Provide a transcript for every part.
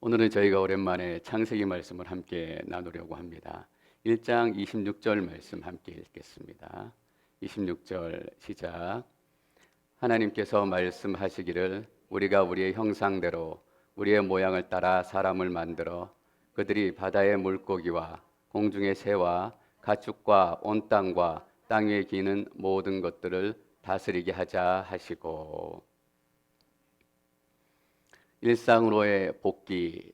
오늘은 저희가 오랜만에 창세기 말씀을 함께 나누려고 합니다. 1장 26절 말씀 함께 읽겠습니다. 26절 시작. 하나님께서 말씀하시기를 우리가 우리의 형상대로 우리의 모양을 따라 사람을 만들어 그들이 바다의 물고기와 공중의 새와 가축과 온 땅과 땅 위에 기는 모든 것들을 다스리게 하자 하시고, 일상으로의 복귀,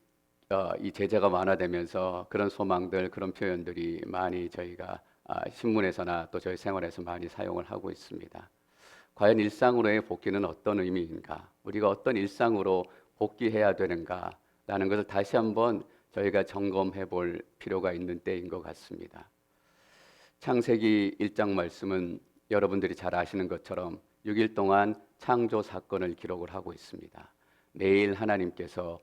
이 제재가 완화되면서 그런 소망들, 그런 표현들이 많이 저희가 신문에서나 또 저희 생활에서 많이 사용을 하고 있습니다. 과연 일상으로의 복귀는 어떤 의미인가? 우리가 어떤 일상으로 복귀해야 되는가라는 것을 다시 한번 저희가 점검해 볼 필요가 있는 때인 것 같습니다. 창세기 1장 말씀은 여러분들이 잘 아시는 것처럼 6일 동안 창조 사건을 기록을 하고 있습니다. 매일 하나님께서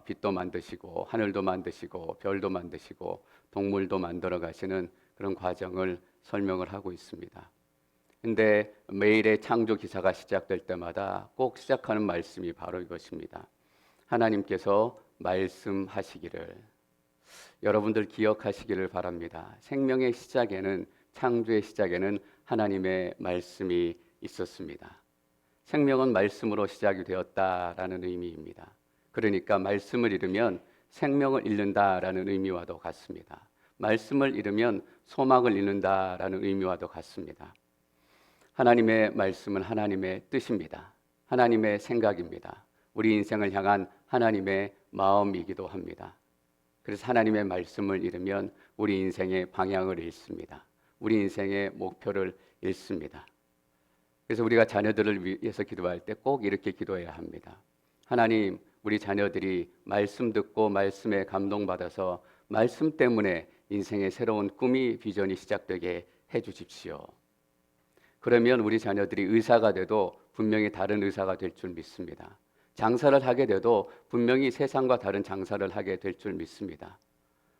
빛도 만드시고 하늘도 만드시고 별도 만드시고 동물도 만들어 가시는 그런 과정을 설명을 하고 있습니다. 근데 매일의 창조 기사가 시작될 때마다 꼭 시작하는 말씀이 바로 이것입니다. 하나님께서 말씀하시기를. 여러분들 기억하시기를 바랍니다. 생명의 시작에는, 창조의 시작에는 하나님의 말씀이 있었습니다. 생명은 말씀으로 시작이 되었다라는 의미입니다. 그러니까 말씀을 잃으면 생명을 잃는다라는 의미와도 같습니다. 말씀을 잃으면 소망을 잃는다라는 의미와도 같습니다. 하나님의 말씀은 하나님의 뜻입니다. 하나님의 생각입니다. 우리 인생을 향한 하나님의 마음이기도 합니다. 그래서 하나님의 말씀을 잃으면 우리 인생의 방향을 잃습니다. 우리 인생의 목표를 잃습니다. 그래서 우리가 자녀들을 위해서 기도할 때 꼭 이렇게 기도해야 합니다. 하나님, 우리 자녀들이 말씀 듣고 말씀에 감동받아서 말씀 때문에 인생의 새로운 꿈이, 비전이 시작되게 해주십시오. 그러면 우리 자녀들이 의사가 돼도 분명히 다른 의사가 될 줄 믿습니다. 장사를 하게 돼도 분명히 세상과 다른 장사를 하게 될 줄 믿습니다.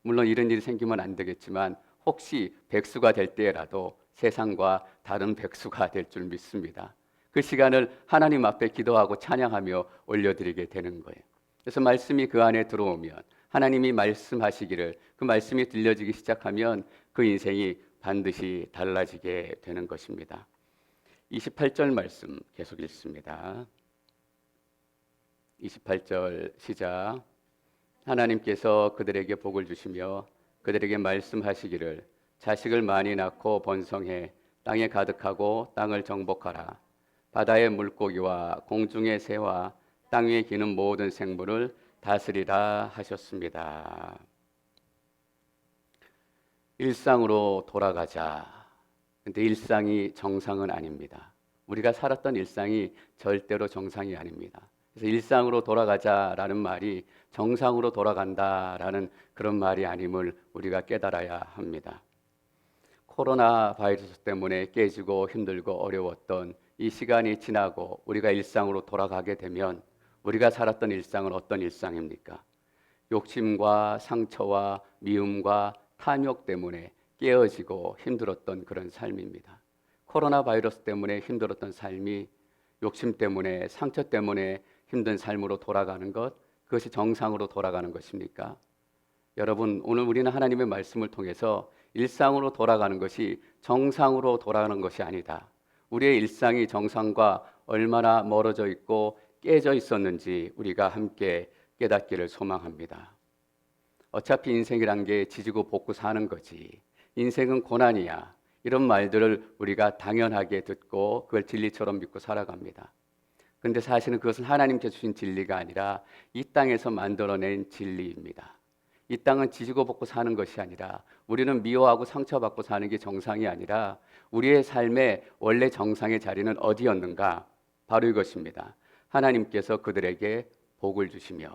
물론 이런 일이 생기면 안 되겠지만 혹시 백수가 될 때라도 세상과 다른 백수가 될 줄 믿습니다. 그 시간을 하나님 앞에 기도하고 찬양하며 올려드리게 되는 거예요. 그래서 말씀이 그 안에 들어오면, 하나님이 말씀하시기를, 그 말씀이 들려지기 시작하면 그 인생이 반드시 달라지게 되는 것입니다. 28절 말씀 계속 읽습니다. 28절 시작. 하나님께서 그들에게 복을 주시며 그들에게 말씀하시기를 자식을 많이 낳고 번성해 땅에 가득하고 땅을 정복하라. 바다의 물고기와 공중의 새와 땅 위에 기는 모든 생물을 다스리라 하셨습니다. 일상으로 돌아가자. 근데 일상이 정상은 아닙니다. 우리가 살았던 일상이 절대로 정상이 아닙니다. 그래서 일상으로 돌아가자라는 말이 정상으로 돌아간다라는 그런 말이 아님을 우리가 깨달아야 합니다. 코로나 바이러스 때문에 깨지고 힘들고 어려웠던 이 시간이 지나고 우리가 일상으로 돌아가게 되면 우리가 살았던 일상은 어떤 일상입니까? 욕심과 상처와 미움과 탐욕 때문에 깨어지고 힘들었던 그런 삶입니다. 코로나 바이러스 때문에 힘들었던 삶이 욕심 때문에, 상처 때문에 힘든 삶으로 돌아가는 것, 그것이 정상으로 돌아가는 것입니까? 여러분, 오늘 우리는 하나님의 말씀을 통해서 일상으로 돌아가는 것이 정상으로 돌아가는 것이 아니다. 우리의 일상이 정상과 얼마나 멀어져 있고 깨져 있었는지 우리가 함께 깨닫기를 소망합니다. 어차피 인생이란 게 지지고 볶고 사는 거지. 인생은 고난이야. 이런 말들을 우리가 당연하게 듣고 그걸 진리처럼 믿고 살아갑니다. 그런데 사실은 그것은 하나님께서 주신 진리가 아니라 이 땅에서 만들어낸 진리입니다. 이 땅은 지지고 볶고 사는 것이 아니라, 우리는 미워하고 상처받고 사는 게 정상이 아니라 우리의 삶의 원래 정상의 자리는 어디였는가? 바로 이것입니다. 하나님께서 그들에게 복을 주시며,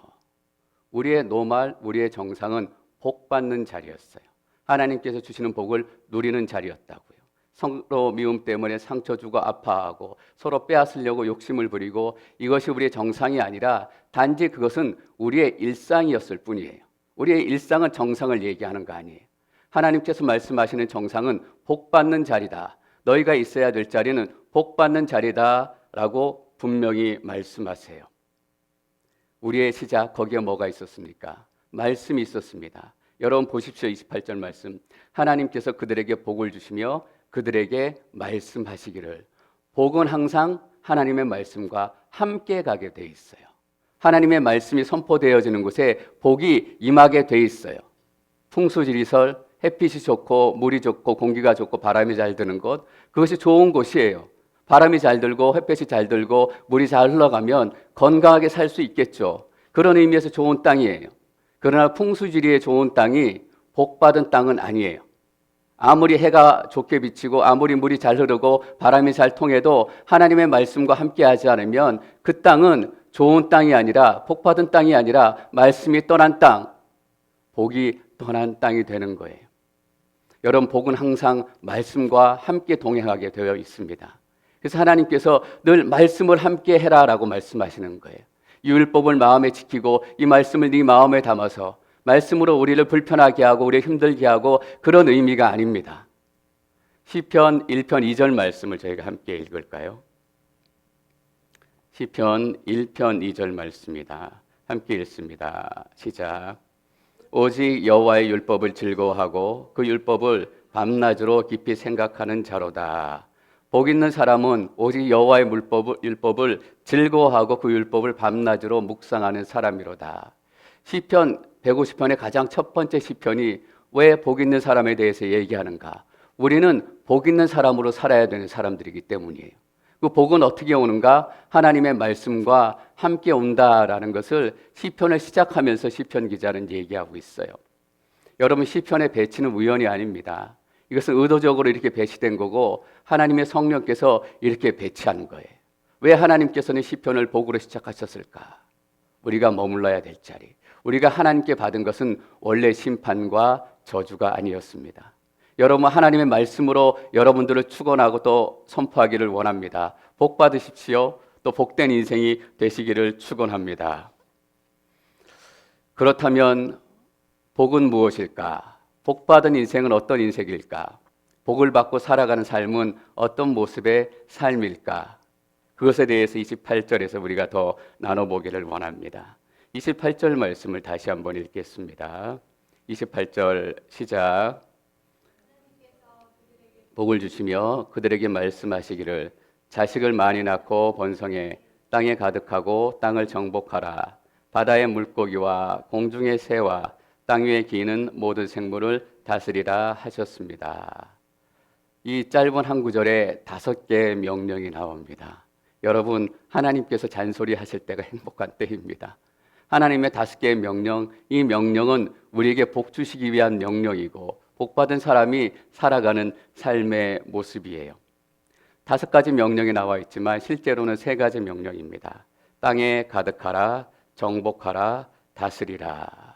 우리의 노말, 우리의 정상은 복받는 자리였어요. 하나님께서 주시는 복을 누리는 자리였다고요. 서로 미움 때문에 상처 주고 아파하고 서로 빼앗으려고 욕심을 부리고, 이것이 우리의 정상이 아니라 단지 그것은 우리의 일상이었을 뿐이에요. 우리의 일상은 정상을 얘기하는 거 아니에요. 하나님께서 말씀하시는 정상은 복받는 자리다. 너희가 있어야 될 자리는 복받는 자리다 라고 분명히 말씀하세요. 우리의 시작, 거기에 뭐가 있었습니까? 말씀이 있었습니다. 여러분 보십시오. 28절 말씀. 하나님께서 그들에게 복을 주시며 그들에게 말씀하시기를. 복은 항상 하나님의 말씀과 함께 가게 돼 있어요. 하나님의 말씀이 선포되어지는 곳에 복이 임하게 돼 있어요. 풍수지리설, 햇빛이 좋고 물이 좋고 공기가 좋고 바람이 잘 드는 곳, 그것이 좋은 곳이에요. 바람이 잘 들고 햇빛이 잘 들고 물이 잘 흘러가면 건강하게 살 수 있겠죠. 그런 의미에서 좋은 땅이에요. 그러나 풍수지리의 좋은 땅이 복받은 땅은 아니에요. 아무리 해가 좋게 비치고 아무리 물이 잘 흐르고 바람이 잘 통해도 하나님의 말씀과 함께하지 않으면 그 땅은 좋은 땅이 아니라, 복받은 땅이 아니라 말씀이 떠난 땅, 복이 떠난 땅이 되는 거예요. 여러분, 복은 항상 말씀과 함께 동행하게 되어 있습니다. 그래서 하나님께서 늘 말씀을 함께 해라라고 말씀하시는 거예요. 이 율법을 마음에 지키고 이 말씀을 네 마음에 담아서, 말씀으로 우리를 불편하게 하고 우리를 힘들게 하고, 그런 의미가 아닙니다. 시편 1편 2절 말씀을 저희가 함께 읽을까요? 시편 1편 2절 말씀입니다. 함께 읽습니다. 시작. 오직 여호와의 율법을 즐거워하고 그 율법을 밤낮으로 깊이 생각하는 자로다. 복 있는 사람은 오직 여호와의 율법을 즐거워하고 그 율법을 밤낮으로 묵상하는 사람이로다. 시편 150편의 가장 첫 번째 시편이 왜 복 있는 사람에 대해서 얘기하는가? 우리는 복 있는 사람으로 살아야 되는 사람들이기 때문이에요. 그 복은 어떻게 오는가? 하나님의 말씀과 함께 온다라는 것을 시편을 시작하면서 시편 기자는 얘기하고 있어요. 여러분, 시편의 배치는 우연이 아닙니다. 이것은 의도적으로 이렇게 배치된 거고 하나님의 성령께서 이렇게 배치한 거예요. 왜 하나님께서는 시편을 복으로 시작하셨을까? 우리가 머물러야 될 자리, 우리가 하나님께 받은 것은 원래 심판과 저주가 아니었습니다. 여러분, 하나님의 말씀으로 여러분들을 축원하고 또 선포하기를 원합니다. 복 받으십시오. 또 복된 인생이 되시기를 축원합니다. 그렇다면 복은 무엇일까? 복 받은 인생은 어떤 인생일까? 복을 받고 살아가는 삶은 어떤 모습의 삶일까? 그것에 대해서 28절에서 우리가 더 나눠보기를 원합니다. 28절 말씀을 다시 한번 읽겠습니다. 28절 시작. 복을 주시며 그들에게 말씀하시기를 자식을 많이 낳고 번성해 땅에 가득하고 땅을 정복하라. 바다의 물고기와 공중의 새와 땅 위에 기는 모든 생물을 다스리라 하셨습니다. 이 짧은 한 구절에 5개의 명령이 나옵니다. 여러분, 하나님께서 잔소리하실 때가 행복한 때입니다. 하나님의 5개의 명령, 이 명령은 우리에게 복 주시기 위한 명령이고 복받은 사람이 살아가는 삶의 모습이에요. 5가지 명령이 나와 있지만 실제로는 3가지 명령입니다. 땅에 가득하라, 정복하라, 다스리라.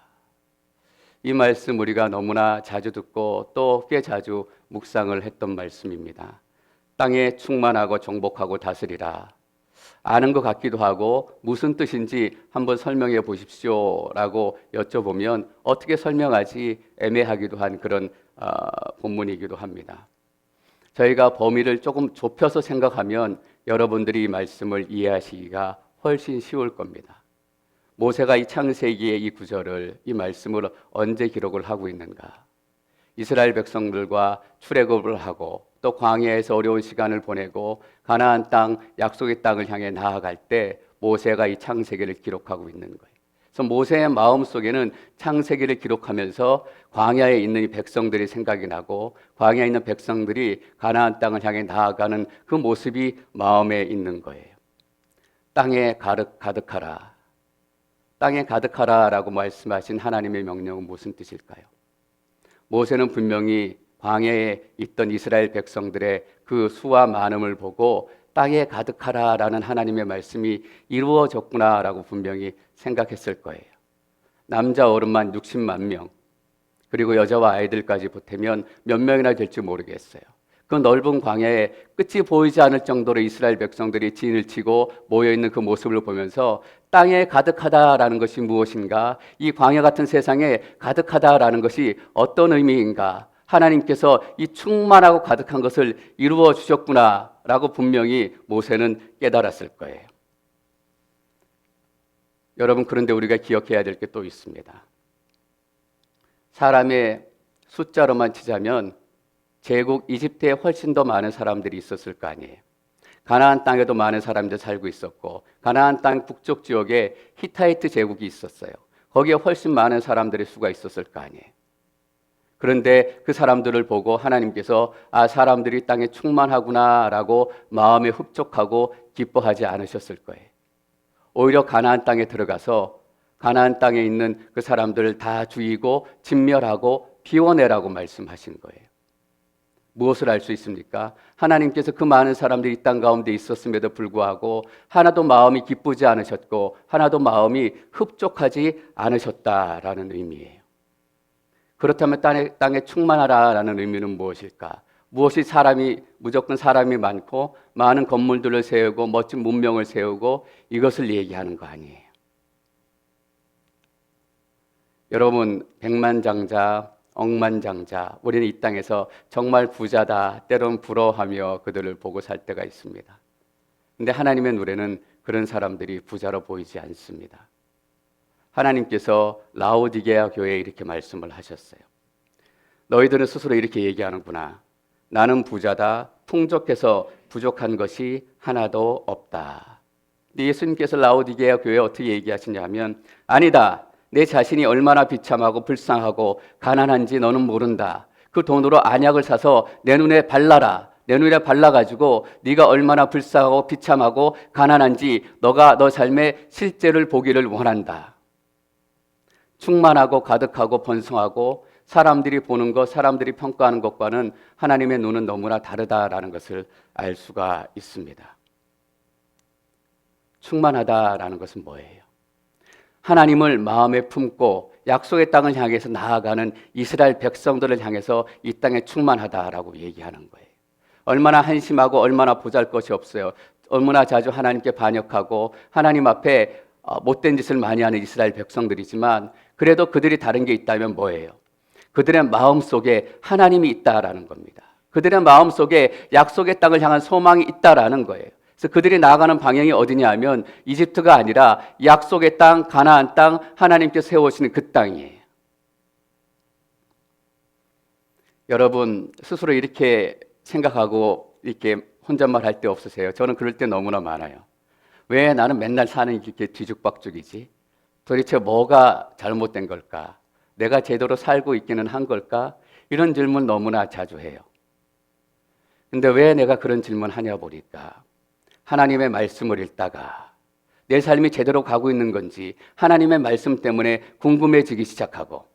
이 말씀 우리가 너무나 자주 듣고 또 꽤 자주 묵상을 했던 말씀입니다. 땅에 충만하고 정복하고 다스리라. 아는 것 같기도 하고 무슨 뜻인지 한번 설명해 보십시오 라고 여쭤보면 어떻게 설명하지 애매하기도 한 그런 본문이기도 합니다. 저희가 범위를 조금 좁혀서 생각하면 여러분들이 이 말씀을 이해하시기가 훨씬 쉬울 겁니다. 모세가 이 창세기의 이 구절을, 이 말씀을 언제 기록을 하고 있는가? 이스라엘 백성들과 출애굽을 하고 또 광야에서 어려운 시간을 보내고 가나안 땅, 약속의 땅을 향해 나아갈 때 모세가 이 창세기를 기록하고 있는 거예요. 그래서 모세의 마음속에는 창세기를 기록하면서 광야에 있는 이 백성들이 생각이 나고 광야에 있는 백성들이 가나안 땅을 향해 나아가는 그 모습이 마음에 있는 거예요. 땅에 가득하라. 땅에 가득하라라고 말씀하신 하나님의 명령은 무슨 뜻일까요? 모세는 분명히 광야에 있던 이스라엘 백성들의 그 수와 많음을 보고 땅에 가득하라라는 하나님의 말씀이 이루어졌구나라고 분명히 생각했을 거예요. 남자 어른만 60만 명, 그리고 여자와 아이들까지 보태면 몇 명이나 될지 모르겠어요. 그 넓은 광야에 끝이 보이지 않을 정도로 이스라엘 백성들이 진을 치고 모여있는 그 모습을 보면서 땅에 가득하다라는 것이 무엇인가? 이 광야 같은 세상에 가득하다라는 것이 어떤 의미인가? 하나님께서 이 충만하고 가득한 것을 이루어 주셨구나라고 분명히 모세는 깨달았을 거예요. 여러분, 그런데 우리가 기억해야 될 게 또 있습니다. 사람의 숫자로만 치자면 제국 이집트에 훨씬 더 많은 사람들이 있었을 거 아니에요. 가나안 땅에도 많은 사람들이 살고 있었고, 가나안 땅 북쪽 지역에 히타이트 제국이 있었어요. 거기에 훨씬 많은 사람들의 수가 있었을 거 아니에요. 그런데 그 사람들을 보고 하나님께서 사람들이 땅에 충만하구나라고 마음에 흡족하고 기뻐하지 않으셨을 거예요. 오히려 가나안 땅에 들어가서 가나안 땅에 있는 그 사람들을 다 죽이고 진멸하고 비워내라고 말씀하신 거예요. 무엇을 알 수 있습니까? 하나님께서 그 많은 사람들이 이 땅 가운데 있었음에도 불구하고 하나도 마음이 기쁘지 않으셨고 하나도 마음이 흡족하지 않으셨다라는 의미예요. 그렇다면 땅에 충만하라라는 의미는 무엇일까? 무엇이 무조건 사람이 많고 많은 건물들을 세우고 멋진 문명을 세우고 이것을 얘기하는 거 아니에요. 여러분, 백만장자, 억만장자, 우리는 이 땅에서 정말 부자다, 때론 부러워하며 그들을 보고 살 때가 있습니다. 근데 하나님의 눈에는 그런 사람들이 부자로 보이지 않습니다. 하나님께서 라오디게아 교회에 이렇게 말씀을 하셨어요. 너희들은 스스로 이렇게 얘기하는구나. 나는 부자다, 풍족해서 부족한 것이 하나도 없다. 근데 예수님께서 라오디게아 교회에 어떻게 얘기하시냐 하면, 아니다, 내 자신이 얼마나 비참하고 불쌍하고 가난한지 너는 모른다. 그 돈으로 안약을 사서 내 눈에 발라라. 내 눈에 발라가지고 네가 얼마나 불쌍하고 비참하고 가난한지 너가 너 삶의 실제를 보기를 원한다. 충만하고 가득하고 번성하고 사람들이 보는 것, 사람들이 평가하는 것과는 하나님의 눈은 너무나 다르다라는 것을 알 수가 있습니다. 충만하다라는 것은 뭐예요? 하나님을 마음에 품고 약속의 땅을 향해서 나아가는 이스라엘 백성들을 향해서 이 땅에 충만하다라고 얘기하는 거예요. 얼마나 한심하고 얼마나 보잘것이 없어요. 얼마나 자주 하나님께 반역하고 하나님 앞에 못된 짓을 많이 하는 이스라엘 백성들이지만 그래도 그들이 다른 게 있다면 뭐예요? 그들의 마음속에 하나님이 있다라는 겁니다. 그들의 마음속에 약속의 땅을 향한 소망이 있다라는 거예요. 그래서 그들이 나아가는 방향이 어디냐 하면 이집트가 아니라 약속의 땅, 가나안 땅, 하나님께서 세우시는 그 땅이에요. 여러분, 스스로 이렇게 생각하고 이렇게 혼잣말 할 때 없으세요? 저는 그럴 때 너무나 많아요. 왜 나는 맨날 사는 이렇게 뒤죽박죽이지? 도대체 뭐가 잘못된 걸까? 내가 제대로 살고 있기는 한 걸까? 이런 질문 너무나 자주 해요. 근데 왜 내가 그런 질문 하냐 보니까 하나님의 말씀을 읽다가 내 삶이 제대로 가고 있는 건지 하나님의 말씀 때문에 궁금해지기 시작하고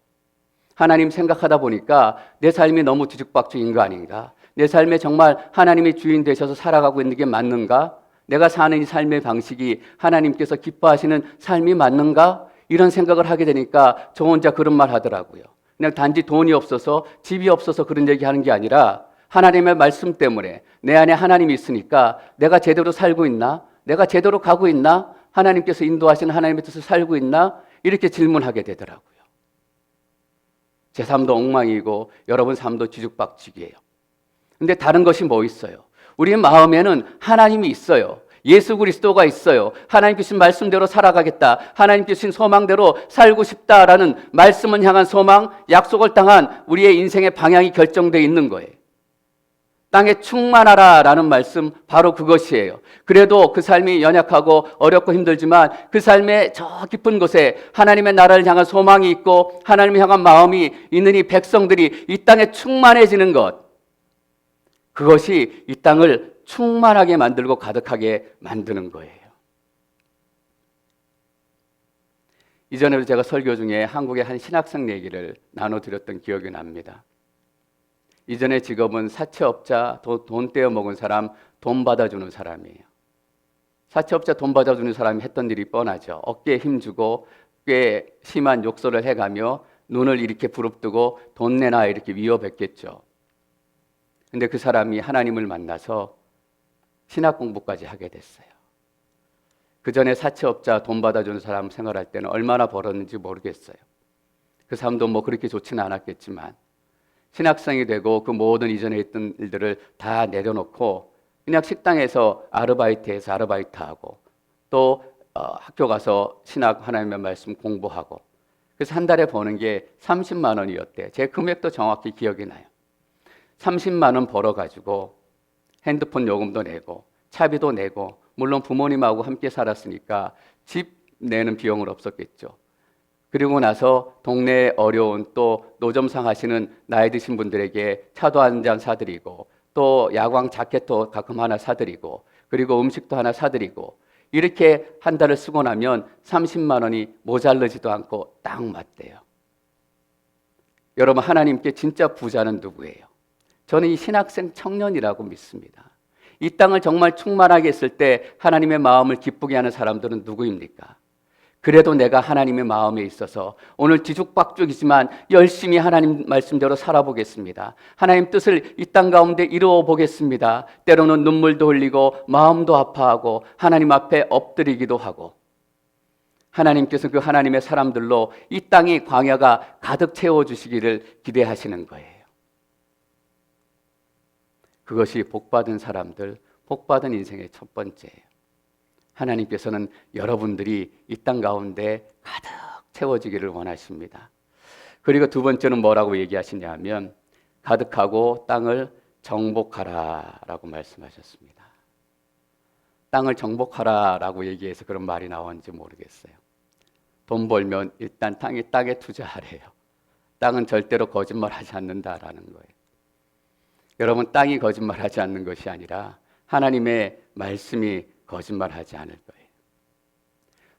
하나님 생각하다 보니까 내 삶이 너무 뒤죽박죽인 거 아닌가? 내 삶에 정말 하나님이 주인 되셔서 살아가고 있는 게 맞는가? 내가 사는 이 삶의 방식이 하나님께서 기뻐하시는 삶이 맞는가? 이런 생각을 하게 되니까 저 혼자 그런 말 하더라고요. 그냥 단지 돈이 없어서 집이 없어서 그런 얘기 하는 게 아니라 하나님의 말씀 때문에 내 안에 하나님이 있으니까 내가 제대로 살고 있나? 내가 제대로 가고 있나? 하나님께서 인도하시는 하나님의 뜻을 살고 있나? 이렇게 질문하게 되더라고요. 제 삶도 엉망이고 여러분 삶도 뒤죽박죽이에요. 근데 다른 것이 뭐 있어요? 우리 마음에는 하나님이 있어요. 예수 그리스도가 있어요. 하나님께 주신 말씀대로 살아가겠다. 하나님께 주신 소망대로 살고 싶다라는 말씀을 향한 소망, 약속을 당한 우리의 인생의 방향이 결정되어 있는 거예요. 땅에 충만하라라는 말씀 바로 그것이에요. 그래도 그 삶이 연약하고 어렵고 힘들지만 그 삶의 저 깊은 곳에 하나님의 나라를 향한 소망이 있고 하나님을 향한 마음이 있는 이 백성들이 이 땅에 충만해지는 것, 그것이 이 땅을 충만하게 만들고 가득하게 만드는 거예요. 이전에도 제가 설교 중에 한국의 한 신학생 얘기를 나눠드렸던 기억이 납니다. 이전의 직업은 사채업자, 돈 떼어먹은 사람, 돈 받아주는 사람이에요. 사채업자 돈 받아주는 사람이 했던 일이 뻔하죠. 어깨에 힘주고 꽤 심한 욕설을 해가며 눈을 이렇게 부릅뜨고 돈 내놔 이렇게 위협했겠죠. 근데 그 사람이 하나님을 만나서 신학 공부까지 하게 됐어요. 그 전에 사채업자 돈 받아주는 사람 생활할 때는 얼마나 벌었는지 모르겠어요. 그 사람도 뭐 그렇게 좋지는 않았겠지만 신학생이 되고 그 모든 이전에 했던 일들을 다 내려놓고 그냥 식당에서 아르바이트하고 또 학교 가서 신학 하나님의 말씀 공부하고 그래서 한 달에 버는 게 30만 원이었대요. 제 금액도 정확히 기억이 나요. 30만 원 벌어가지고 핸드폰 요금도 내고 차비도 내고 물론 부모님하고 함께 살았으니까 집 내는 비용은 없었겠죠. 그리고 나서 동네에 어려운 또 노점상 하시는 나이 드신 분들에게 차도 한 잔 사드리고 또 야광 자켓도 가끔 하나 사드리고 그리고 음식도 하나 사드리고 이렇게 한 달을 쓰고 나면 30만 원이 모자르지도 않고 딱 맞대요. 여러분, 하나님께 진짜 부자는 누구예요? 저는 이 신학생 청년이라고 믿습니다. 이 땅을 정말 충만하게 했을 때 하나님의 마음을 기쁘게 하는 사람들은 누구입니까? 그래도 내가 하나님의 마음에 있어서 오늘 뒤죽박죽이지만 열심히 하나님 말씀대로 살아보겠습니다. 하나님 뜻을 이 땅 가운데 이루어 보겠습니다. 때로는 눈물도 흘리고 마음도 아파하고 하나님 앞에 엎드리기도 하고 하나님께서 그 하나님의 사람들로 이 땅이 광야가 가득 채워주시기를 기대하시는 거예요. 그것이 복받은 사람들, 복받은 인생의 첫 번째예요. 하나님께서는 여러분들이 이 땅 가운데 가득 채워지기를 원하십니다. 그리고 두 번째는 뭐라고 얘기하시냐면 가득하고 땅을 정복하라라고 말씀하셨습니다. 땅을 정복하라라고 얘기해서 그런 말이 나왔는지 모르겠어요. 돈 벌면 일단 땅에 투자하래요. 땅은 절대로 거짓말하지 않는다라는 거예요. 여러분, 땅이 거짓말하지 않는 것이 아니라 하나님의 말씀이 거짓말하지 않을 거예요.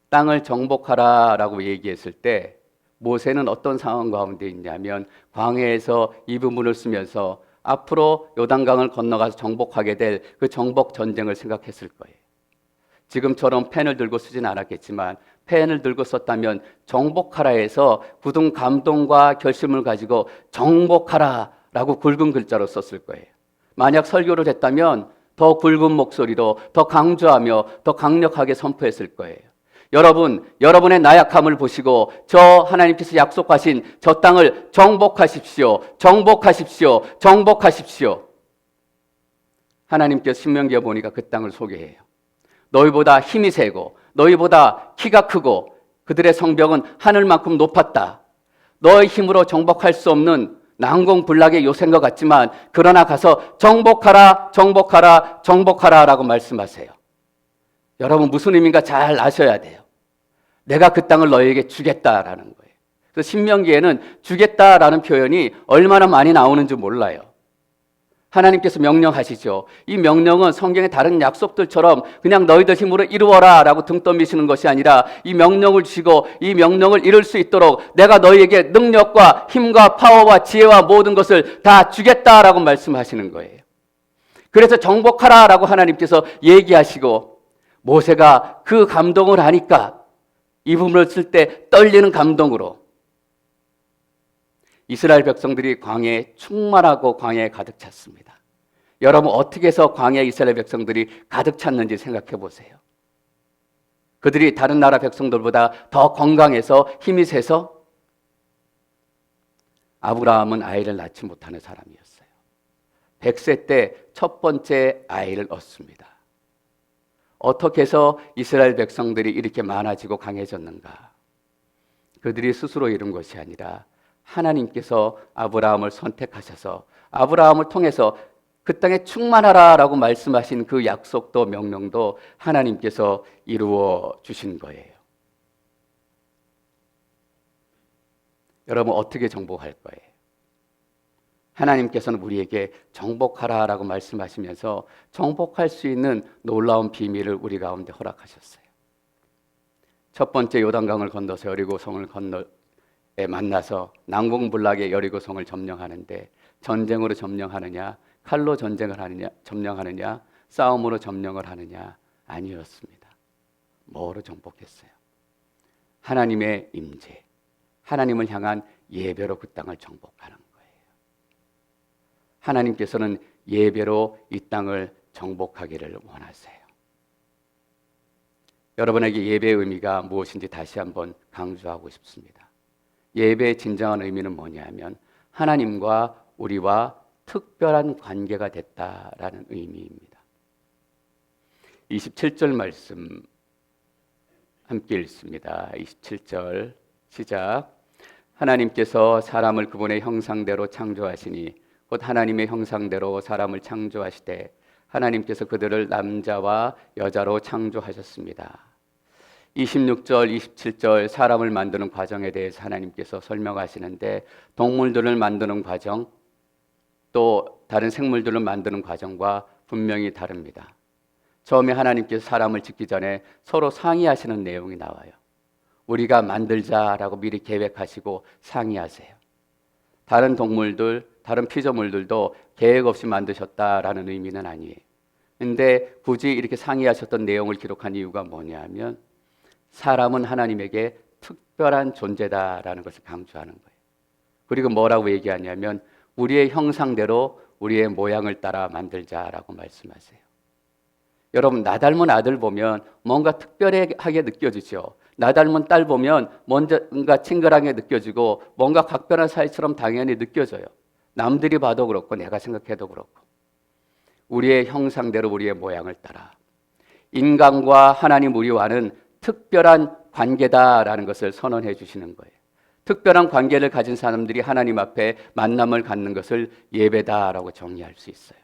땅을 정복하라라고 얘기했을 때 모세는 어떤 상황 가운데 있냐면 광야에서 이 부분을 쓰면서 앞으로 요단강을 건너가서 정복하게 될 그 정복 전쟁을 생각했을 거예요. 지금처럼 펜을 들고 쓰진 않았겠지만 펜을 들고 썼다면 정복하라에서 굳은 감동과 결심을 가지고 정복하라라고 굵은 글자로 썼을 거예요. 만약 설교를 했다면 더 굵은 목소리로 더 강조하며 더 강력하게 선포했을 거예요. 여러분, 여러분의 나약함을 보시고 저 하나님께서 약속하신 저 땅을 정복하십시오. 정복하십시오. 정복하십시오. 하나님께서 신명기에 보니까 그 땅을 소개해요. 너희보다 힘이 세고 너희보다 키가 크고 그들의 성벽은 하늘만큼 높았다. 너의 힘으로 정복할 수 없는 난공불락의 요새인 것 같지만 그러나 가서 정복하라, 정복하라, 정복하라 라고 말씀하세요. 여러분, 무슨 의미인가 잘 아셔야 돼요. 내가 그 땅을 너희에게 주겠다라는 거예요. 그래서 신명기에는 주겠다라는 표현이 얼마나 많이 나오는지 몰라요. 하나님께서 명령하시죠. 이 명령은 성경의 다른 약속들처럼 그냥 너희들 힘으로 이루어라 라고 등 떠미시는 것이 아니라 이 명령을 주시고 이 명령을 이룰 수 있도록 내가 너희에게 능력과 힘과 파워와 지혜와 모든 것을 다 주겠다라고 말씀하시는 거예요. 그래서 정복하라 라고 하나님께서 얘기하시고 모세가 그 감동을 하니까 이 부분을 쓸 때 떨리는 감동으로 이스라엘 백성들이 광야에 충만하고 광야에 가득 찼습니다. 여러분, 어떻게 해서 광야에 이스라엘 백성들이 가득 찼는지 생각해 보세요. 그들이 다른 나라 백성들보다 더 건강해서 힘이 세서? 아브라함은 아이를 낳지 못하는 사람이었어요. 100세 때 첫 번째 아이를 얻습니다. 어떻게 해서 이스라엘 백성들이 이렇게 많아지고 강해졌는가? 그들이 스스로 이룬 것이 아니라 하나님께서 아브라함을 선택하셔서 아브라함을 통해서 그 땅에 충만하라라고 말씀하신 그 약속도 명령도 하나님께서 이루어 주신 거예요. 여러분, 어떻게 정복할 거예요? 하나님께서는 우리에게 정복하라라고 말씀하시면서 정복할 수 있는 놀라운 비밀을 우리 가운데 허락하셨어요. 첫 번째 요단강을 건너서 여리고성을 만나서 난공불락의 여리고성을 점령하는데 전쟁으로 점령하느냐, 칼로 전쟁을 하느냐, 점령하느냐, 싸움으로 점령을 하느냐, 아니었습니다. 뭐로 정복했어요? 하나님의 임재, 하나님을 향한 예배로 그 땅을 정복하는 거예요. 하나님께서는 예배로 이 땅을 정복하기를 원하세요. 여러분에게 예배의 의미가 무엇인지 다시 한번 강조하고 싶습니다. 예배의 진정한 의미는 뭐냐면 하나님과 우리와 특별한 관계가 됐다라는 의미입니다. 27절 말씀 함께 읽습니다. 27절 시작. 하나님께서 사람을 그분의 형상대로 창조하시니 곧 하나님의 형상대로 사람을 창조하시되 하나님께서 그들을 남자와 여자로 창조하셨습니다. 26절, 27절 사람을 만드는 과정에 대해서 하나님께서 설명하시는데 동물들을 만드는 과정 또 다른 생물들을 만드는 과정과 분명히 다릅니다. 처음에 하나님께서 사람을 짓기 전에 서로 상의하시는 내용이 나와요. 우리가 만들자라고 미리 계획하시고 상의하세요. 다른 동물들, 다른 피조물들도 계획 없이 만드셨다라는 의미는 아니에요. 근데 굳이 이렇게 상의하셨던 내용을 기록한 이유가 뭐냐면 사람은 하나님에게 특별한 존재다라는 것을 강조하는 거예요. 그리고 뭐라고 얘기하냐면 우리의 형상대로 우리의 모양을 따라 만들자라고 말씀하세요. 여러분, 나 닮은 아들 보면 뭔가 특별하게 느껴지죠. 나 닮은 딸 보면 뭔가 친근하게 느껴지고 뭔가 각별한 사이처럼 당연히 느껴져요. 남들이 봐도 그렇고 내가 생각해도 그렇고 우리의 형상대로 우리의 모양을 따라 인간과 하나님 우리와는 특별한 관계다라는 것을 선언해 주시는 거예요. 특별한 관계를 가진 사람들이 하나님 앞에 만남을 갖는 것을 예배다라고 정의할 수 있어요.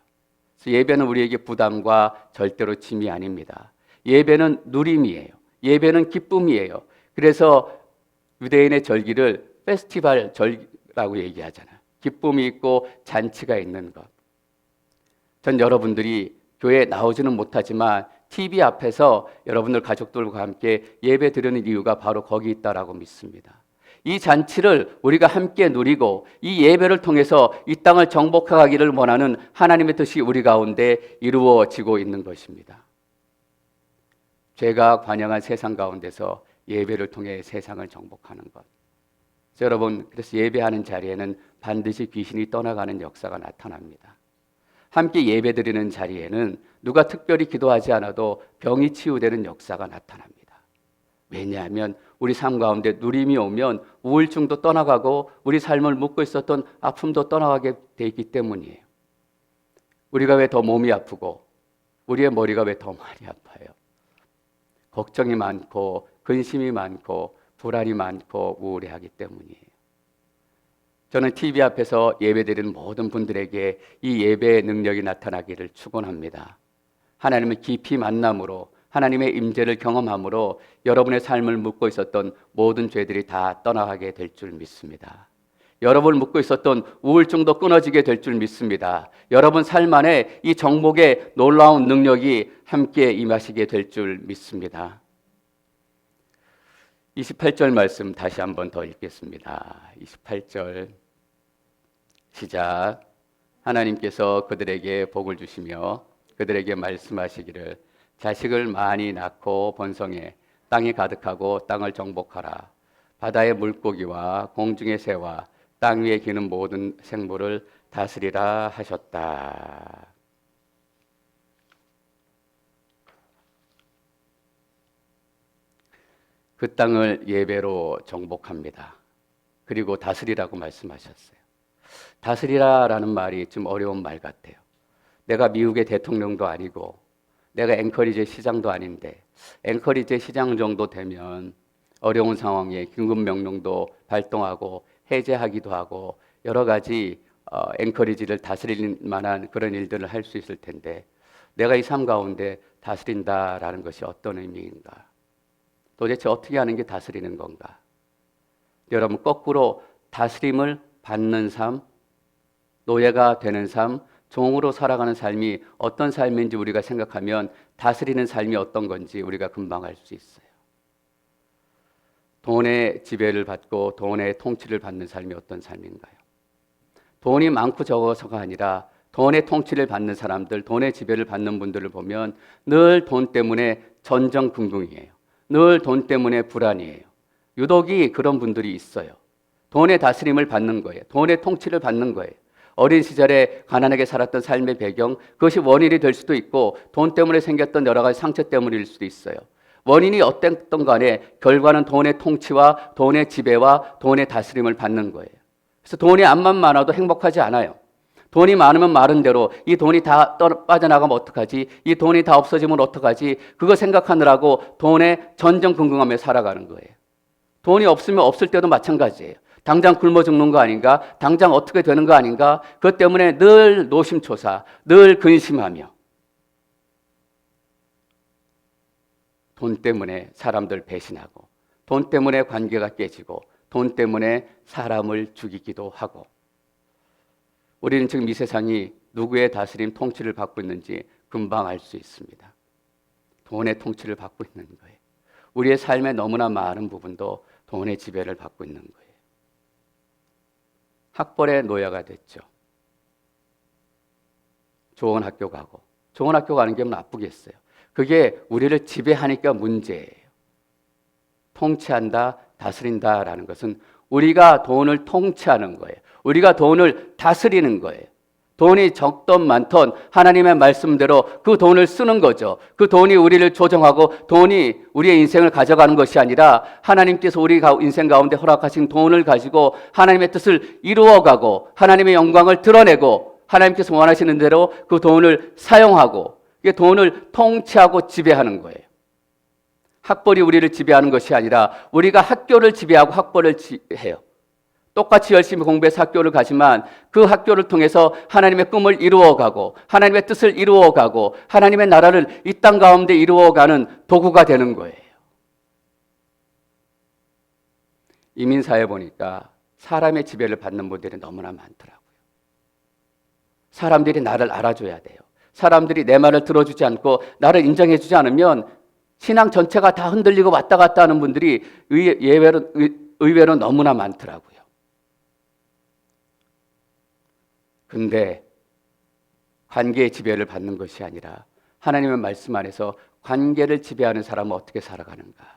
그래서 예배는 우리에게 부담과 절대로 짐이 아닙니다. 예배는 누림이에요. 예배는 기쁨이에요. 그래서 유대인의 절기를 페스티벌 절기라고 얘기하잖아요. 기쁨이 있고 잔치가 있는 것. 전 여러분들이 교회에 나오지는 못하지만 TV 앞에서 여러분들 가족들과 함께 예배 드리는 이유가 바로 거기 있다라고 믿습니다. 이 잔치를 우리가 함께 누리고 이 예배를 통해서 이 땅을 정복하기를 원하는 하나님의 뜻이 우리 가운데 이루어지고 있는 것입니다. 죄가 관영한 세상 가운데서 예배를 통해 세상을 정복하는 것. 여러분, 그래서 예배하는 자리에는 반드시 귀신이 떠나가는 역사가 나타납니다. 함께 예배드리는 자리에는 누가 특별히 기도하지 않아도 병이 치유되는 역사가 나타납니다. 왜냐하면 우리 삶 가운데 누림이 오면 우울증도 떠나가고 우리 삶을 묶고 있었던 아픔도 떠나가게 돼 있기 때문이에요. 우리가 왜 더 몸이 아프고 우리의 머리가 왜 더 많이 아파요? 걱정이 많고 근심이 많고 불안이 많고 우울해하기 때문이에요. 저는 TV 앞에서 예배드리는 모든 분들에게 이 예배의 능력이 나타나기를 축원합니다. 하나님을 깊이 만남으로 하나님의 임재를 경험함으로 여러분의 삶을 묶고 있었던 모든 죄들이 다 떠나가게 될 줄 믿습니다. 여러분을 묶고 있었던 우울증도 끊어지게 될 줄 믿습니다. 여러분 삶 안에 이 정복의 놀라운 능력이 함께 임하시게 될 줄 믿습니다. 28절 말씀 다시 한번 더 읽겠습니다. 28절 시작. 하나님께서 그들에게 복을 주시며 그들에게 말씀하시기를 자식을 많이 낳고 번성해 땅에 가득하고 땅을 정복하라. 바다의 물고기와 공중의 새와 땅 위에 기는 모든 생물을 다스리라 하셨다. 그 땅을 예배로 정복합니다. 그리고 다스리라고 말씀하셨어요. 다스리라라는 말이 좀 어려운 말 같아요. 내가 미국의 대통령도 아니고 내가 앵커리지 시장도 아닌데 앵커리지 시장 정도 되면 어려운 상황에 긴급 명령도 발동하고 해제하기도 하고 여러 가지 앵커리지를 다스릴 만한 그런 일들을 할 수 있을 텐데 내가 이 삶 가운데 다스린다라는 것이 어떤 의미인가? 도대체 어떻게 하는 게 다스리는 건가? 여러분, 거꾸로 다스림을 받는 삶, 노예가 되는 삶, 종으로 살아가는 삶이 어떤 삶인지 우리가 생각하면 다스리는 삶이 어떤 건지 우리가 금방 알 수 있어요. 돈의 지배를 받고 돈의 통치를 받는 삶이 어떤 삶인가요? 돈이 많고 적어서가 아니라 돈의 통치를 받는 사람들, 돈의 지배를 받는 분들을 보면 늘 돈 때문에 전전긍긍이에요. 늘 돈 때문에 불안이에요. 유독이 그런 분들이 있어요. 돈의 다스림을 받는 거예요. 돈의 통치를 받는 거예요. 어린 시절에 가난하게 살았던 삶의 배경, 그것이 원인이 될 수도 있고 돈 때문에 생겼던 여러 가지 상처 때문일 수도 있어요. 원인이 어땠던 간에 결과는 돈의 통치와 돈의 지배와 돈의 다스림을 받는 거예요. 그래서 돈이 암만 많아도 행복하지 않아요. 돈이 많으면 많은 대로 이 돈이 다 빠져나가면 어떡하지? 이 돈이 다 없어지면 어떡하지? 그거 생각하느라고 돈에 전전긍긍하며 살아가는 거예요. 돈이 없으면 없을 때도 마찬가지예요. 당장 굶어 죽는 거 아닌가? 당장 어떻게 되는 거 아닌가? 그것 때문에 늘 노심초사, 늘 근심하며 돈 때문에 사람들 배신하고 돈 때문에 관계가 깨지고 돈 때문에 사람을 죽이기도 하고 우리는 지금 이 세상이 누구의 다스림 통치를 받고 있는지 금방 알 수 있습니다. 돈의 통치를 받고 있는 거예요. 우리의 삶의 너무나 많은 부분도 돈의 지배를 받고 있는 거예요. 학벌의 노예가 됐죠. 좋은 학교 가고 좋은 학교 가는 게 나쁘겠어요. 그게 우리를 지배하니까 문제예요. 통치한다, 다스린다라는 것은 우리가 돈을 통치하는 거예요. 우리가 돈을 다스리는 거예요. 돈이 적던 많던 하나님의 말씀대로 그 돈을 쓰는 거죠. 그 돈이 우리를 조정하고 돈이 우리의 인생을 가져가는 것이 아니라 하나님께서 우리 인생 가운데 허락하신 돈을 가지고 하나님의 뜻을 이루어가고 하나님의 영광을 드러내고 하나님께서 원하시는 대로 그 돈을 사용하고 이게 돈을 통치하고 지배하는 거예요. 학벌이 우리를 지배하는 것이 아니라 우리가 학교를 지배하고 학벌을 지배해요. 똑같이 열심히 공부해서 학교를 가지만 그 학교를 통해서 하나님의 꿈을 이루어가고 하나님의 뜻을 이루어가고 하나님의 나라를 이 땅 가운데 이루어가는 도구가 되는 거예요. 이민사회 보니까 사람의 지배를 받는 분들이 너무나 많더라고요. 사람들이 나를 알아줘야 돼요. 사람들이 내 말을 들어주지 않고 나를 인정해주지 않으면 신앙 전체가 다 흔들리고 왔다 갔다 하는 분들이 의외로 너무나 많더라고요. 근데 관계의 지배를 받는 것이 아니라 하나님의 말씀 안에서 관계를 지배하는 사람은 어떻게 살아가는가?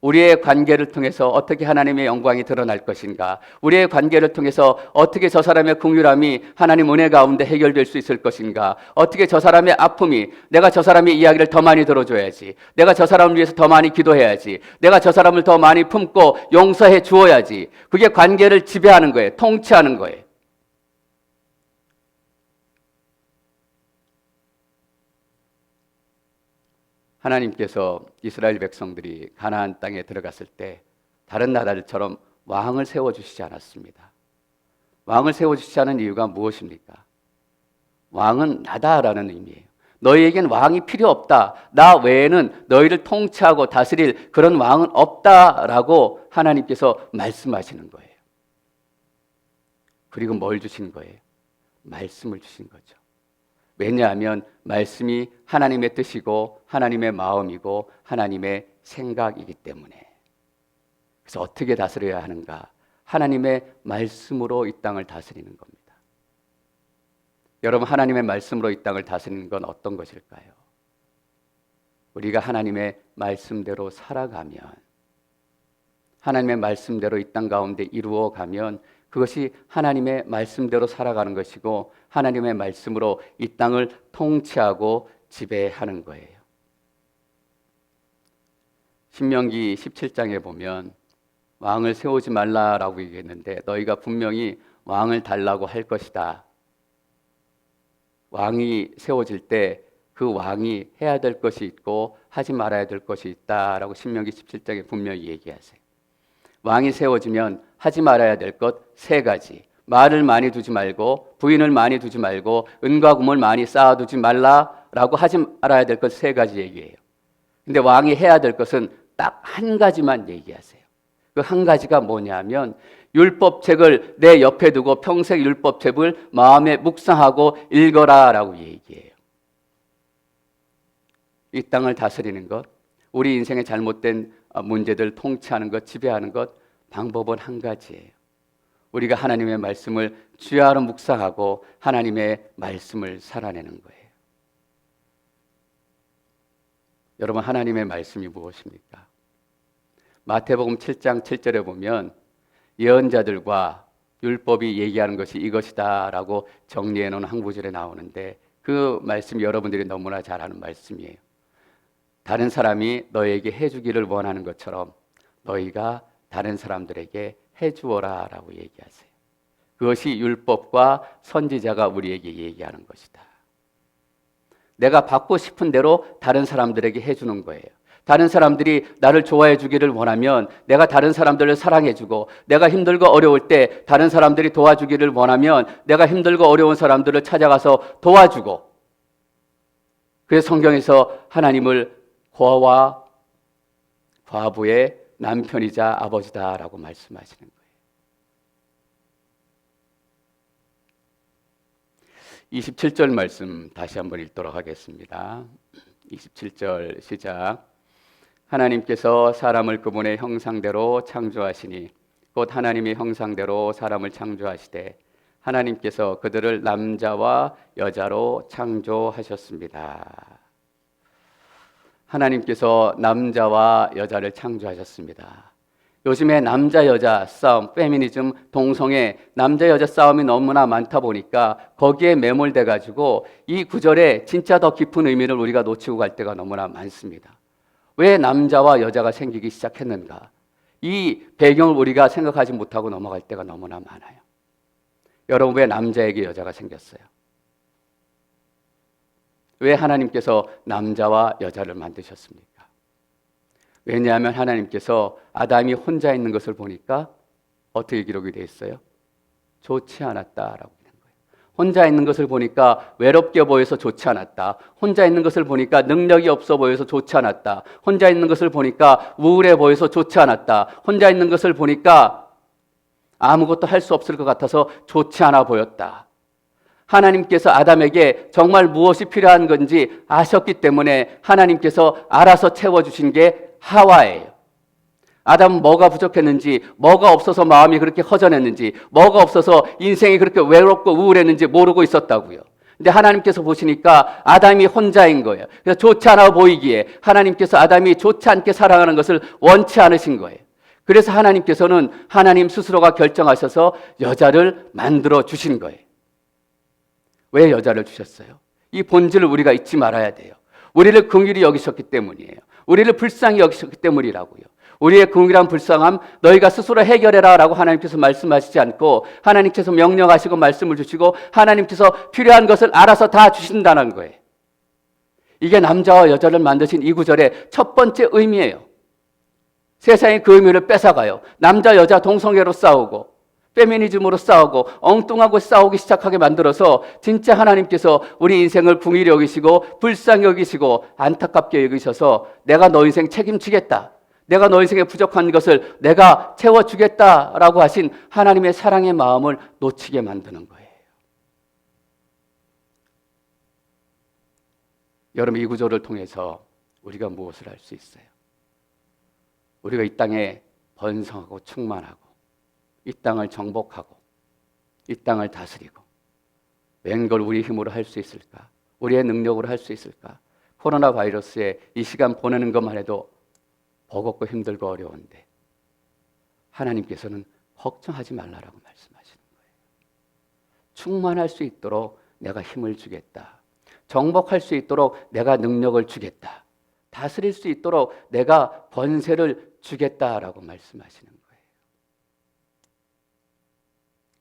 우리의 관계를 통해서 어떻게 하나님의 영광이 드러날 것인가? 우리의 관계를 통해서 어떻게 저 사람의 긍휼함이 하나님 은혜 가운데 해결될 수 있을 것인가? 어떻게 저 사람의 아픔이 내가 저 사람의 이야기를 더 많이 들어줘야지. 내가 저 사람을 위해서 더 많이 기도해야지. 내가 저 사람을 더 많이 품고 용서해 주어야지. 그게 관계를 지배하는 거예요. 통치하는 거예요. 하나님께서 이스라엘 백성들이 가나안 땅에 들어갔을 때 다른 나라들처럼 왕을 세워주시지 않았습니다. 왕을 세워주시지 않은 이유가 무엇입니까? 왕은 나다라는 의미예요. 너희에겐 왕이 필요 없다. 나 외에는 너희를 통치하고 다스릴 그런 왕은 없다라고 하나님께서 말씀하시는 거예요. 그리고 뭘 주신 거예요? 말씀을 주신 거죠. 왜냐하면 말씀이 하나님의 뜻이고 하나님의 마음이고 하나님의 생각이기 때문에. 그래서 어떻게 다스려야 하는가? 하나님의 말씀으로 이 땅을 다스리는 겁니다. 여러분, 하나님의 말씀으로 이 땅을 다스리는 건 어떤 것일까요? 우리가 하나님의 말씀대로 살아가면, 하나님의 말씀대로 이 땅 가운데 이루어가면 그것이 하나님의 말씀대로 살아가는 것이고 하나님의 말씀으로 이 땅을 통치하고 지배하는 거예요. 신명기 17장에 보면 왕을 세우지 말라라고 얘기했는데 너희가 분명히 왕을 달라고 할 것이다. 왕이 세워질 때 그 왕이 해야 될 것이 있고 하지 말아야 될 것이 있다라고 신명기 17장에 분명히 얘기하세요. 왕이 세워지면 하지 말아야 될 것 3가지. 말을 많이 두지 말고 부인을 많이 두지 말고 은과 금을 많이 쌓아두지 말라라고 하지 말아야 될 것 3가지 얘기해요. 근데 왕이 해야 될 것은 딱 한 가지만 얘기하세요. 그 한 가지가 뭐냐면 율법책을 내 옆에 두고 평생 율법책을 마음에 묵상하고 읽어라라고 얘기해요. 이 땅을 다스리는 것, 우리 인생의 잘못된 문제들 통치하는 것, 지배하는 것, 방법은 한 가지예요. 우리가 하나님의 말씀을 주야로 묵상하고 하나님의 말씀을 살아내는 거예요. 여러분, 하나님의 말씀이 무엇입니까? 마태복음 7장 7절에 보면 예언자들과 율법이 얘기하는 것이 이것이다 라고 정리해 놓은 한 구절에 나오는데 그 말씀이 여러분들이 너무나 잘 아는 말씀이에요. 다른 사람이 너에게 해주기를 원하는 것처럼 너희가 다른 사람들에게 해주어라 라고 얘기하세요. 그것이 율법과 선지자가 우리에게 얘기하는 것이다. 내가 받고 싶은 대로 다른 사람들에게 해주는 거예요. 다른 사람들이 나를 좋아해 주기를 원하면 내가 다른 사람들을 사랑해 주고, 내가 힘들고 어려울 때 다른 사람들이 도와주기를 원하면 내가 힘들고 어려운 사람들을 찾아가서 도와주고, 그래서 성경에서 하나님을 고아와 과부의 남편이자 아버지다라고 말씀하시는 거예요. 27절 말씀 다시 한번 읽도록 하겠습니다. 27절 시작. 하나님께서 사람을 그분의 형상대로 창조하시니 곧 하나님의 형상대로 사람을 창조하시되 하나님께서 그들을 남자와 여자로 창조하셨습니다. 하나님께서 남자와 여자를 창조하셨습니다. 요즘에 남자 여자 싸움, 페미니즘, 동성애, 남자 여자 싸움이 너무나 많다 보니까 거기에 매몰돼 가지고 이 구절에 진짜 더 깊은 의미를 우리가 놓치고 갈 때가 너무나 많습니다. 왜 남자와 여자가 생기기 시작했는가? 이 배경을 우리가 생각하지 못하고 넘어갈 때가 너무나 많아요. 여러분, 왜 남자에게 여자가 생겼어요? 왜 하나님께서 남자와 여자를 만드셨습니까? 왜냐하면 하나님께서 아담이 혼자 있는 것을 보니까 어떻게 기록이 되어 있어요? 좋지 않았다라고 되는 거예요. 혼자 있는 것을 보니까 외롭게 보여서 좋지 않았다. 혼자 있는 것을 보니까 능력이 없어 보여서 좋지 않았다. 혼자 있는 것을 보니까 우울해 보여서 좋지 않았다. 혼자 있는 것을 보니까 아무것도 할 수 없을 것 같아서 좋지 않아 보였다. 하나님께서 아담에게 정말 무엇이 필요한 건지 아셨기 때문에 하나님께서 알아서 채워주신 게 하와예요. 아담은 뭐가 부족했는지, 뭐가 없어서 마음이 그렇게 허전했는지, 뭐가 없어서 인생이 그렇게 외롭고 우울했는지 모르고 있었다고요. 근데 하나님께서 보시니까 아담이 혼자인 거예요. 그래서 좋지 않아 보이기에 하나님께서 아담이 좋지 않게 살아가는 것을 원치 않으신 거예요. 그래서 하나님께서는 하나님 스스로가 결정하셔서 여자를 만들어 주신 거예요. 왜 여자를 주셨어요? 이 본질을 우리가 잊지 말아야 돼요. 우리를 긍휼히 여기셨기 때문이에요. 우리를 불쌍히 여기셨기 때문이라고요. 우리의 긍휼한 불쌍함 너희가 스스로 해결해라 라고 하나님께서 말씀하시지 않고 하나님께서 명령하시고 말씀을 주시고 하나님께서 필요한 것을 알아서 다 주신다는 거예요. 이게 남자와 여자를 만드신 이 구절의 첫 번째 의미예요. 세상이 그 의미를 뺏어가요. 남자 여자 동성애로 싸우고 페미니즘으로 싸우고 엉뚱하고 싸우기 시작하게 만들어서 진짜 하나님께서 우리 인생을 긍휼히 여기시고 불쌍히 여기시고 안타깝게 여기셔서 내가 너 인생 책임지겠다, 내가 너 인생에 부족한 것을 내가 채워주겠다라고 하신 하나님의 사랑의 마음을 놓치게 만드는 거예요. 여러분, 이 구조를 통해서 우리가 무엇을 할 수 있어요? 우리가 이 땅에 번성하고 충만하고 이 땅을 정복하고 이 땅을 다스리고 웬걸 우리 힘으로 할 수 있을까? 우리의 능력으로 할 수 있을까? 코로나 바이러스에 이 시간 보내는 것만 해도 버겁고 힘들고 어려운데 하나님께서는 걱정하지 말라라고 말씀하시는 거예요. 충만할 수 있도록 내가 힘을 주겠다. 정복할 수 있도록 내가 능력을 주겠다. 다스릴 수 있도록 내가 권세를 주겠다라고 말씀하시는 거예요.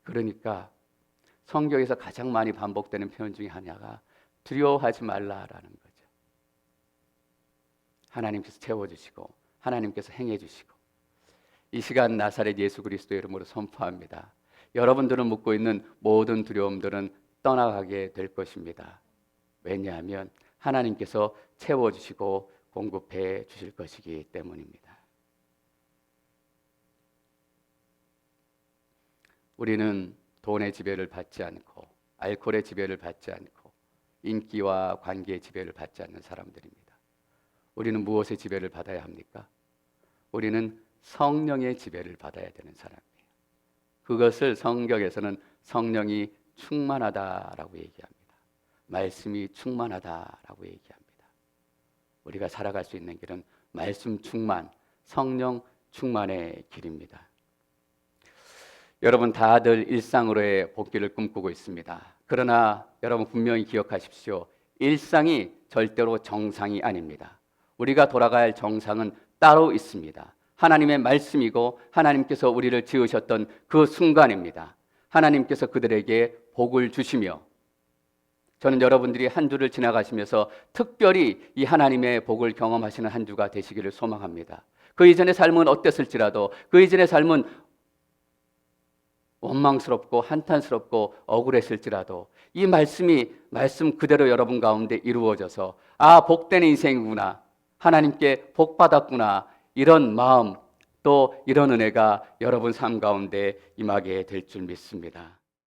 그러니까 성경에서 가장 많이 반복되는 표현 중에 하나가 두려워하지 말라라는 거죠. 하나님께서 채워주시고 하나님께서 행해주시고 이 시간 나사렛 예수 그리스도의 이름으로 선포합니다. 여러분들은 묻고 있는 모든 두려움들은 떠나가게 될 것입니다. 왜냐하면 하나님께서 채워주시고 공급해 주실 것이기 때문입니다. 우리는 돈의 지배를 받지 않고 알코올의 지배를 받지 않고 인기와 관계의 지배를 받지 않는 사람들입니다. 우리는 무엇의 지배를 받아야 합니까? 우리는 성령의 지배를 받아야 되는 사람이에요. 그것을 성경에서는 성령이 충만하다라고 얘기합니다. 말씀이 충만하다라고 얘기합니다. 우리가 살아갈 수 있는 길은 말씀 충만, 성령 충만의 길입니다. 여러분 다들 일상으로의 복귀를 꿈꾸고 있습니다. 그러나 여러분 분명히 기억하십시오. 일상이 절대로 정상이 아닙니다. 우리가 돌아가야 할 정상은 따로 있습니다. 하나님의 말씀이고 하나님께서 우리를 지으셨던 그 순간입니다. 하나님께서 그들에게 복을 주시며, 저는 여러분들이 한 주를 지나가시면서 특별히 이 하나님의 복을 경험하시는 한 주가 되시기를 소망합니다. 그 이전의 삶은 어땠을지라도, 그 이전의 삶은 원망스럽고 한탄스럽고 억울했을지라도 이 말씀이 말씀 그대로 여러분 가운데 이루어져서 복된 인생이구나, 하나님께 복받았구나, 이런 마음 또 이런 은혜가 여러분 삶 가운데 임하게 될 줄 믿습니다.